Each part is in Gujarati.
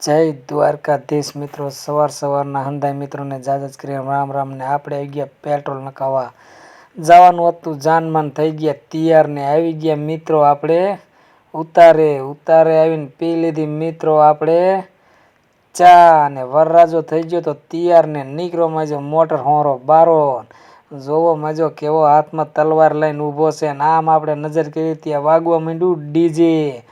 જય દ્વારકાધીશ મિત્રો, સવારના હંધાઈ મિત્રોને જાજજ કરી રામ રામ ને આપણે આવી ગયા પેટ્રોલ નખાવા જવાનું હતું. જાનમાન થઈ ગયા તૈયાર ને આવી ગયા મિત્રો. આપણે ઉતારે આવીને પી લીધી મિત્રો આપણે ચા અને વરરાજો થઈ ગયો તો તૈયાર ને નીકળો મજો મોટર હોરો બારો. જોવો મજો કેવો હાથમાં તલવાર લઈને ઊભો છે ને આમ આપણે નજર કરી ત્યાં વાગવા માંડ્યું ડીજે.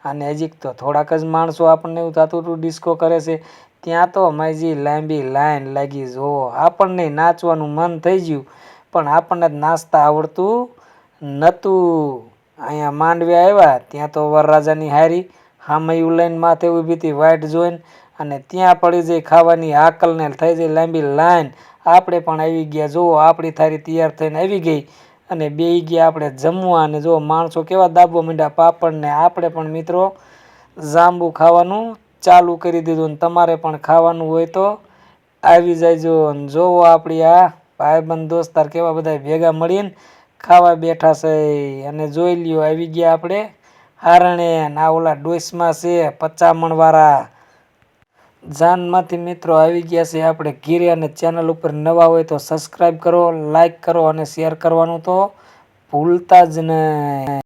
અને હજી તો થોડાક જ માણસો આપણને એવું થતું હતું ડિસ્કો કરે છે, ત્યાં તો માજી લાંબી લાઈન લાગી. જોવો આપણને નાચવાનું મન થઈ ગયું પણ આપણને નાચતા આવડતું નહોતું. અહીંયા માંડવે આવ્યા ત્યાં તો વરરાજાની હારી હામયું લઈને માથે ઊભી હતી વાઇટ જોઈને, અને ત્યાં પડી જાય ખાવાની આકલ ને થઈ જાય લાંબી લાઈન. આપણે પણ આવી ગયા. જુઓ આપણી થારી તૈયાર થઈને આવી ગઈ અને બેસી ગયા આપણે જમવા. અને જો માણસો કેવા દાબવા માંડ્યા પાપડ ને. આપણે પણ મિત્રો જાંબુ ખાવાનું ચાલુ કરી દીધું. ને તમારે પણ ખાવાનું હોય તો આવી જાયજો. અને જોવો આપણી આ ભાઈબંધ દોસ્તાર કેવા બધા ભેગા મળીને ખાવા બેઠા છે. અને જોઈ લ્યો આવી ગયા આપણે હારણે. ના ઓલા ડોસમાં છે 50 મણ વાળા. જાનમાંથી મિત્રો આવી ગયા છે આપણે ઘીરે. અને ચેનલ ઉપર નવા હોય તો સબસ્ક્રાઈબ કરો, લાઈક કરો અને શેર કરવાનું તો ભૂલતા જ નહીં.